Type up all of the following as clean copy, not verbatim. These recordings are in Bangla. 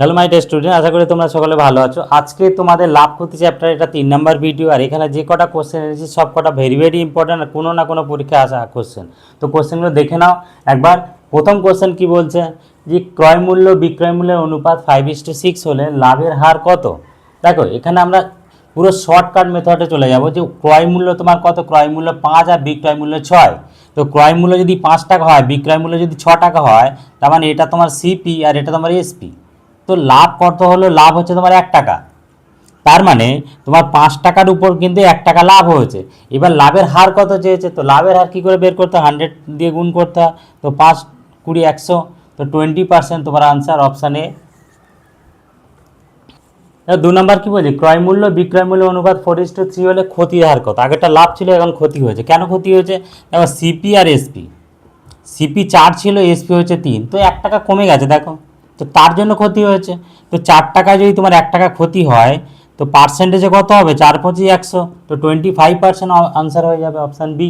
হ্যালো মাই ডিয়ার স্টুডেন্ট, আশা করি তোমরা সকলে ভালো আছো। আজকে তোমাদের লাভ ক্ষতি চ্যাপ্টার এটা 3 নাম্বার ভিডিও। আর এখানে যে কটা কোশ্চেন এনেছি সব কটা ভেরি ভেরি ইম্পর্টেন্ট, আর কোনো না কোনো পরীক্ষায় আসা কোশ্চেন। তো কোশ্চেনগুলো দেখে নাও একবার। প্রথম কোশ্চেন কি বলছে, যে ক্রয় মূল্য বিক্রয় মূল্যের অনুপাত 5:6 হলে লাভের হার কত। দেখো এখানে আমরা পুরো শর্টকাট মেথডে চলে যাব, যে ক্রয় মূল্য তোমার কত, ক্রয় মূল্য 5 আর বিক্রয় মূল্য 6। তো ক্রয় মূল্য যদি 5 টাকা হয়, বিক্রয় মূল্য যদি 6 টাকা হয়, তার মানে এটা তোমার সিপি আর এটা তোমার এসপি। তো লাভ কত হলো, লাভ হচ্ছে তোমার 1 টাকা। তার মানে তোমার 5 টাকার উপর কিন্তু 1 টাকা লাভ হয়েছে। এবার লাভের হার কত চেয়েছে, তো লাভের হার কী করে বের করতে হয়, 100 দিয়ে গুণ করতে হয়। তো 5, 20, 100, তো 20% তোমার আনসার অপশান এ। 2 নম্বর কি বলছি, ক্রয় মূল্য বিক্রয় মূল্য অনুপাত 4:3 হলে ক্ষতির হার কত। আগেরটা লাভ ছিল, এখন ক্ষতি হয়েছে। কেন ক্ষতি হয়েছে, দেখো সিপি আর এসপি, সিপি 4 ছিল, এসপি হচ্ছে 3, তো 1 টাকা কমে গেছে দেখো, তো তার জন্য ক্ষতি হয়েছে। তো 4 টাকায় যদি তোমার 1 টাকা ক্ষতি হয়, তো পার্সেন্টেজে কত হবে, 4, 25, 100, তো 25% আনসার হয়ে যাবে অপশান বি।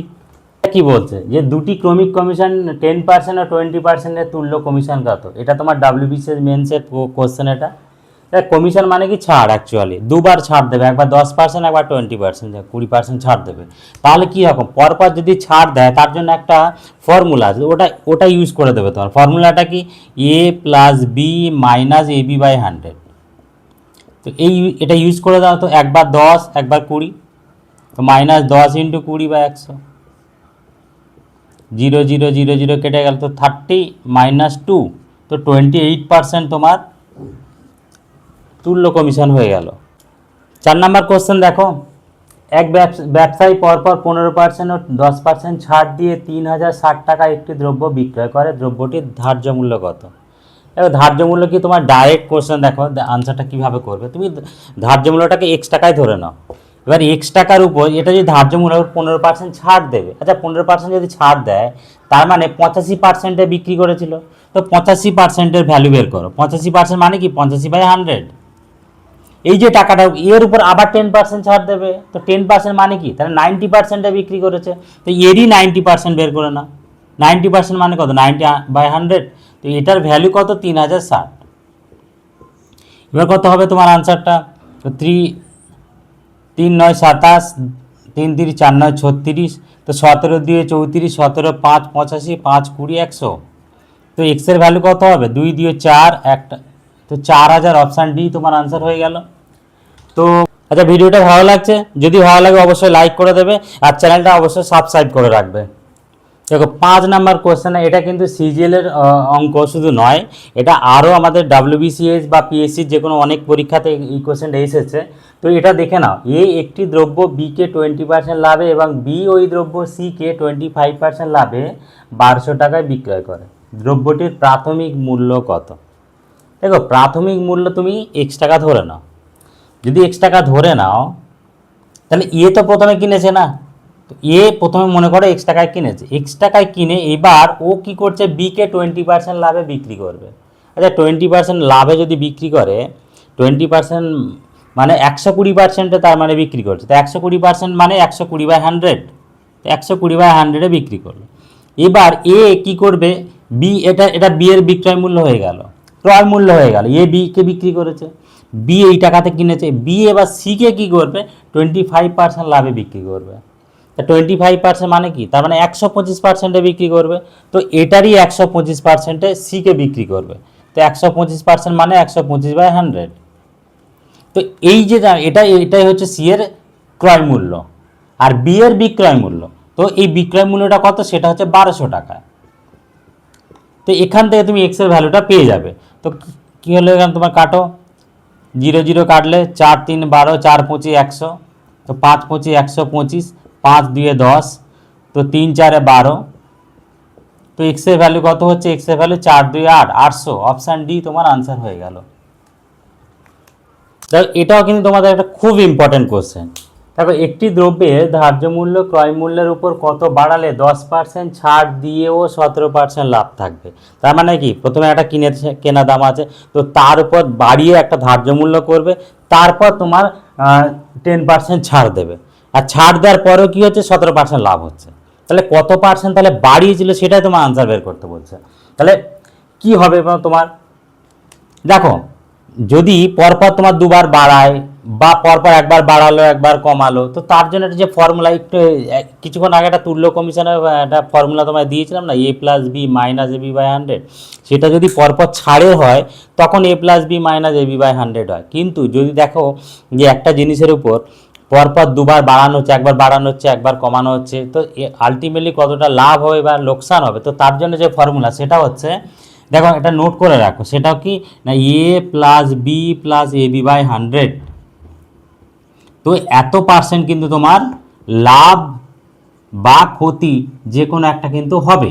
কি বলছে, যে দুটি ক্রমিক কমিশন 10% আর 20%-এর তুল্য কমিশন কত। এটা তোমার ডাব্লিউবিসিএস মেন্সের কোশ্চেন। এটা কমিশন মানে কি, ছাড়। অ্যাকচুয়ালি দুবার ছাড় দেবে, একবার 10%, একবার 20%, 20% ছাড় দেবে। তাহলে কী রকম, পরপর যদি ছাড় দেয় তার জন্য একটা ফর্মুলা আছে, ওটা ইউজ করে দেবে তোমার। ফর্মুলাটা কি, A plus B minus A B by 100। তো এটা ইউজ করে দাও তো, একবার 10, একবার 20, তো -10 × 20/100, 0, 0, 0, 0 কেটে গেল, তো 30 - 2, তো 28% তোমার তুল্য কমিশন হয়ে গেল। 4 নম্বর কোশ্চেন দেখো, এক ব্যবসায়ী পরপর 15% ও 10% ছাড় দিয়ে 3060 টাকা একটি দ্রব্য বিক্রয় করে, দ্রব্যটির ধার্য মূল্য কত। এবার ধার্য মূল্য কি, তোমার ডাইরেক্ট কোশ্চেন। দেখো আনসারটা কীভাবে করবে, তুমি ধার্য মূল্যটাকে এক্স টাকায় ধরে নাও। এবার এক্স টাকার উপর এটা যদি ধার্য মূল্য 15% ছাড় দেবে, আচ্ছা 15% যদি ছাড় দেয়, তার মানে 85%-এ বিক্রি করেছিল। তো 85%-এর ভ্যালু বের করো। 85% মানে কি, 85/100। এই যে টাকাটা, এর উপর আবার 10% ছাড় দেবে, তো 10% মানে কি, তাহলে 90%-এ বিক্রি করেছে। তো এরই 90% বের করে না। 90% মানে কত, 90/100। তো এটার ভ্যালু কত, 3060। এবার কত হবে তোমার আনসারটা, তো 3 9 27, 3 3 4 9 36, তো 17 দিয়ে 34, 17 5 85, 5 20 100। তো এক্সের ভ্যালু কত হবে, 2 দিয়ে 4, একটা, তো 4000 অপশান ডি তোমার আনসার হয়ে গেল। তো আচ্ছা, ভিডিওটা ভালো লাগছে, যদি ভালো লাগে অবশ্যই লাইক করে দেবে, আর চ্যানেলটা অবশ্যই সাবস্ক্রাইব করে রাখবে। দেখো 5 নাম্বার কোশ্চেনে, এটা কিন্তু সিজিএলের অঙ্ক শুধু নয়, এটা আরও আমাদের ডাব্লিউবিসিএস বা পিএসসির যে কোনো অনেক পরীক্ষাতে এই কোশ্চেনটা এসেছে। তো এটা দেখে নাও, এ একটি দ্রব্য বিকে 20% লাভে এবং বি ওই দ্রব্য সিকে 25% লাভে 1200 টাকায় বিক্রয় করে, দ্রব্যটির প্রাথমিক মূল্য কত। দেখো প্রাথমিক মূল্য তুমি x টাকা ধরে নাও। যদি x টাকা ধরে নাও, তাহলে তো প্রথমে কিনেছে না, তো প্রথমে মনে করো x টাকায় কিনেছে, x টাকায় কিনে এবার ও কি করছে, বিকে 20% লাভে বিক্রি করবে। আচ্ছা 20% লাভে যদি বিক্রি করে, 20% মানে 120%-এ তার মানে বিক্রি করছে। তো 120% মানে 120/100, তো 120/100-এ বিক্রি করলো। এবার কি করবে, বি, এটা বি এর বিক্রয় মূল্য হয়ে গেল, ক্রয় মূল্য হয়ে গেল। বিকে বিক্রি করেছে, বি এই টাকাতে কিনেছে। বি এবার সিকে কী করবে, 25% লাভে বিক্রি করবে। তা 25% মানে কি, তার মানে 125%-এ বিক্রি করবে। তো এটারই 125%-এ সিকে বিক্রি করবে। তো 125% মানে 125/100। তো এই যে এটাই হচ্ছে সি এর ক্রয় মূল্য, আর বি এর বিক্রয় মূল্য। তো এই বিক্রয় মূল্যটা কত, সেটা হচ্ছে 1200 টাকা। তো এখান থেকে তুমি এক্স এর ভ্যালুটা পেয়ে যাবে। তো কী হলো, এখানে তোমার কাটো, 0 0 কাটলে 4 3 12, 4 25 100, তো 5 25 125, 5 2 10, তো 3 4 12। তো এক্স এর ভ্যালু কত হচ্ছে, এক্স এর ভ্যালু 4 2 8, 800। অপশান ডি তোমার আনসার হয়ে গেল। দেখো এটাও কিন্তু তোমাদের একটা খুব ইম্পর্টেন্ট কোশ্চেন। দেখো একটি দ্রব্যের ধার্য মূল্য ক্রয় মূল্যের উপর কত বাড়ালে 10% ছাড় দিয়েও 17% লাভ থাকবে। তার মানে কি, প্রথমে একটা কেনা দাম আছে, তো তার উপর বাড়িয়ে একটা ধার্য মূল্য করবে, তারপর তোমার 10% ছাড় দেবে। আর ছাড় দেওয়ার পরেও কী হচ্ছে, 17% লাভ হচ্ছে। তাহলে কত পার্সেন্ট তাহলে বাড়িয়েছিল, সেটাই তোমার আনসার বের করতে বলছে। তাহলে কি হবে তোমার, দেখো যদি পরপর তোমার দুবার বাড়ায় বা পরপর একবার বাড়ালো একবার কমালো, তো তার জন্য একটা যে ফর্মুলা একটু কিছুক্ষণ আগে একটা তুল্য কমিশনের একটা ফর্মুলা তোমায় দিয়েছিলাম না, A plus B minus A B by 100, সেটা যদি পরপর ছাড়ে হয় তখন A plus B minus A B by 100 হয়। কিন্তু যদি দেখো যে একটা জিনিসের উপর পরপর দুবার বাড়ানো হচ্ছে, একবার বাড়ানো হচ্ছে একবার কমানো হচ্ছে, তো আলটিমেটলি কতটা লাভ হবে বা লোকসান হবে, তো তার জন্য যে ফর্মুলা সেটা হচ্ছে, দেখো এটা নোট করে রাখো, সেটাও কি না A plus B plus A B by 100, তো এত পার্সেন্ট কিন্তু তোমার লাভ বা ক্ষতি যে কোনো একটা কিন্তু হবে।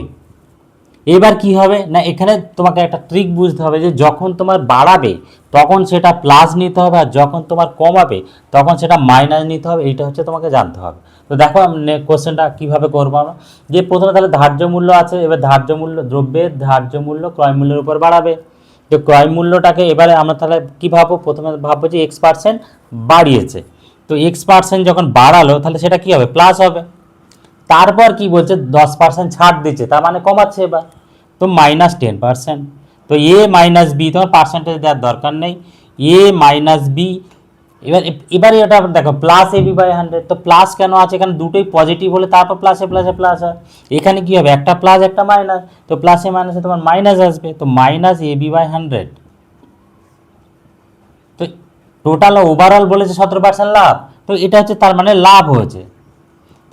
এবার কি হবে না, এখানে তোমাকে একটা ট্রিক বুঝতে হবে যে যখন তোমার বাড়াবে তখন সেটা প্লাস নিতে হবে, আর যখন তোমার কমাবে তখন সেটা মাইনাস নিতে হবে, এইটা হচ্ছে তোমাকে জানতে হবে। তো দেখো কোশ্চেনটা কীভাবে করবো আমরা, যে প্রথমে তাহলে ধার্য মূল্য আছে, এবার ধার্য মূল্য দ্রব্যের ধার্য মূল্য ক্রয় মূল্যের উপর বাড়াবে, তো ক্রয় মূল্যটাকে এবারে আমরা তাহলে কী ভাববো, প্রথমে ভাববো যে X% বাড়িয়েছে, তো X% যখন বাড়ালো তাহলে সেটা কী হবে, প্লাস হবে। তারপর কি বলছে 10% ছাড় দিচ্ছে, তার মানে কমাচ্ছে এবার, তো -10%। তো এ মাইনাস বি তোমার পার্সেন্টেজ দেওয়ার দরকার নেই, এ মাইনাস বি, এবারে এটা দেখো প্লাস এ বি বাই 100, তো প্লাস কেন আছে, এখানে দুটোই পজিটিভ হলে তারপর প্লাসে প্লাসে প্লাস হয়, এখানে কি হবে একটা প্লাস একটা মাইনাস, তো প্লাসে মাইনাসে তোমার মাইনাস আসবে, তো মাইনাস এ বি বাই 100। তো টোটাল ওভারঅল বলেছে 17% লাভ, তো এটা হচ্ছে তার মানে লাভ হয়েছে।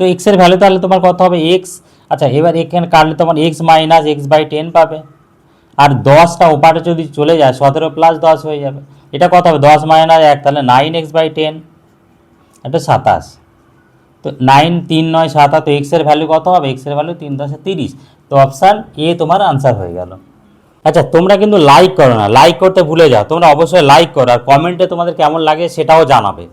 তো এক্সের ভ্যালু তাহলে তোমার কত হবে এক্স, আচ্ছা এবার এখানে কাটলে তোমার এক্স মাইনাস এক্স বাই 10 পাবে, আর 10টা ওপারে যদি চলে যায় 17 প্লাস 10 হয়ে যাবে, এটা কত হবে 10 মাইনাস 1 তাহলে 9x/10, এটা 27, তো 9 3 9 7, তো এক্সের ভ্যালু কত হবে, এক্সের ভ্যালু 3 10 30, তো অপশান এ তোমার আনসার হয়ে গেল। আচ্ছা তোমরা কিন্তু লাইক করো না, লাইক করতে ভুলে যাও, তোমরা অবশ্যই লাইক করো আর কমেন্টে তোমাদের কেমন লাগে সেটাও জানাবে।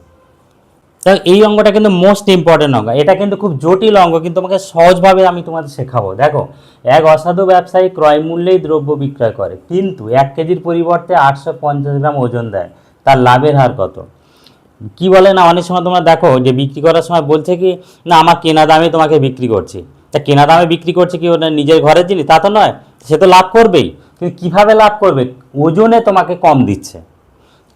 তো এই অঙ্কটা কিন্তু মোস্ট ইম্পর্টেন্ট অঙ্ক, এটা কিন্তু খুব জটিল অঙ্ক, কিন্তু তোমাকে সহজভাবে আমি তোমাদের শেখাবো। দেখো, এক অসাধু ব্যবসায়ী ক্রয় মূল্যেই দ্রব্য বিক্রয় করে, কিন্তু 1 কেজির পরিবর্তে 850 গ্রাম ওজন দেয়, তার লাভের হার কত? কি বলে না, অনেক সময় তোমরা দেখো যে বিক্রি করার সময় বলছে কি না আমার কেনা দামে তোমাকে বিক্রি করছি, তা কেনা দামে বিক্রি করছে কি ওটা নিজের ঘরের জিনিস, তা তো নয়, সে তো লাভ করবেই, কিন্তু কীভাবে লাভ করবে, ওজনে তোমাকে কম দিচ্ছে।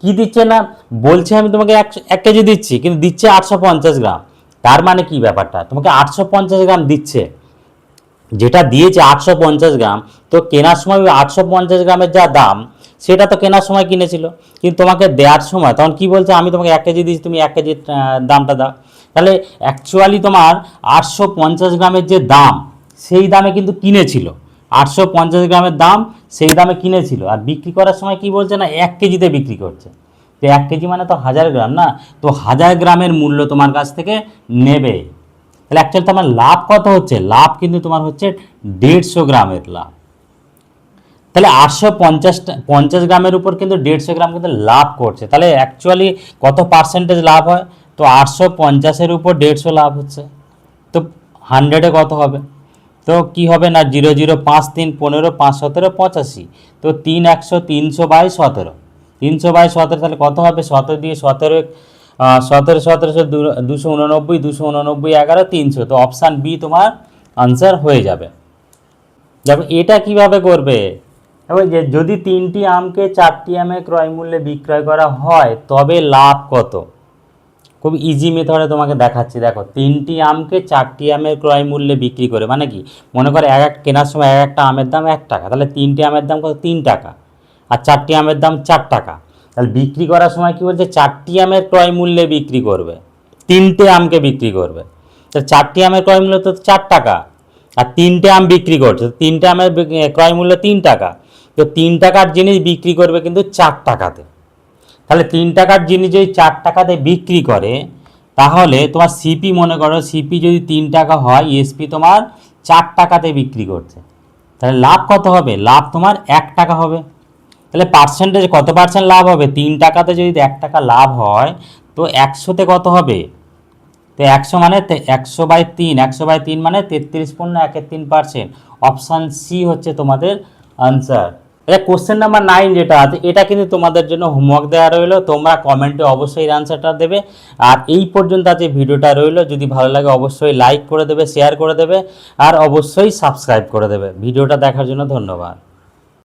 কি দিচ্ছে না, বলছে আমি তোমাকে 1 কেজি দিচ্ছি, কিন্তু দিচ্ছে 850 গ্রাম, তার মানে কি ব্যাপারটা, তোমাকে 850 গ্রাম দিচ্ছে, যেটা দিয়েছে 850 গ্রাম, তো কেনার সময় 850 গ্রামের যা দাম সেটা তো কেনার সময় কিনেছিল, কিন্তু তোমাকে দেওয়ার সময় তখন কি বলছে, আমি তোমাকে 1 কেজি দিচ্ছি, তুমি 1 কেজির দামটা দাও, তাহলে অ্যাকচুয়ালি তোমার 850 গ্রামের যে দাম সেই দামে কিন্তু কিনেছিল, 850 গ্রামের দাম সেই দামে কিনেছিল, আর বিক্রি করার সময় কি বলছে না 1 কেজিতে বিক্রি করছে, তো 1 কেজি মানে তো 1000 গ্রাম না, তো 1000 গ্রামের মূল্য তোমার কাছ থেকে নেবে, তাহলে অ্যাকচুয়ালি তোমার লাভ কত হচ্ছে, লাভ কিন্তু তোমার হচ্ছে 150 গ্রামের লাভ, তাহলে 850 গ্রামের উপর কিন্তু 150 গ্রাম কিন্তু লাভ করছে, তাহলে অ্যাকচুয়ালি কত পার্সেন্টেজ লাভ হয়, তো 850-এর উপর 150 লাভ হচ্ছে, তো 100-এ কত হবে, তো কি হবে না 0 0 5 3 15 5 17 85, তো 3 100 300/17, 300/17 তাহলে কত হবে, 17 দিয়ে 17 17 17 289 289 11 300, তো অপশান বি তোমার আনসার হয়ে যাবে। দেখো এটা কিভাবে করবে, এবার যে যদি 3টি আমকে 4টি আমে ক্রয় মূল্যে বিক্রয় করা হয় তবে লাভ কত, খুব ইজি মেথডে তোমাকে দেখাচ্ছি। দেখো 3টি আমকে 4টি আমের ক্রয় মূল্যে বিক্রি করে, মানে কি মনে করো এক কেনার সময় একটা আমের দাম 1 টাকা, তাহলে 3টি আমের দাম কত 3 টাকা, আর 4টি আমের দাম 4 টাকা, তাহলে বিক্রি করার সময় কি বলছে 4টি আমের ক্রয় মূল্যে বিক্রি করবে, 3টে আমকে বিক্রি করবে, তো 4টি আমের ক্রয় মূল্য তো 4 টাকা, আর 3টে আম বিক্রি করছে, 3টে আমের ক্রয় মূল্য 3 টাকা, তো 3 টাকার জিনিস বিক্রি করবে কিন্তু 4 টাকাতে, তাহলে 3 টাকার জিনিস যদি 4 টাকাতে বিক্রি করে, তাহলে তোমার সিপি মনে করো সিপি যদি 3 টাকা হয়, এসপি তোমার 4 টাকাতে বিক্রি করছে, তাহলে লাভ কত হবে, লাভ তোমার 1 টাকা হবে, তাহলে পার্সেন্টেজ কত পার্সেন্ট লাভ হবে, 3 টাকাতে যদি 1 টাকা লাভ হয়, তো 100-তে কত হবে, তো 100 মানে 100/3, 100/3 মানে 33.13%, অপশান সি হচ্ছে তোমাদের আনসার। এটা কোশ্চেন নাম্বার 9 যেটা আছে, এটা কিন্তু তোমাদের জন্য হোমওয়ার্ক দেওয়া রইলো, তোমরা কমেন্টে অবশ্যই আনসারটা দেবে, আর এই পর্যন্ত আছে ভিডিওটা রইলো, যদি ভালো লাগে অবশ্যই লাইক করে দেবে, শেয়ার করে দেবে, আর অবশ্যই সাবস্ক্রাইব করে দেবে। ভিডিওটা দেখার জন্য ধন্যবাদ।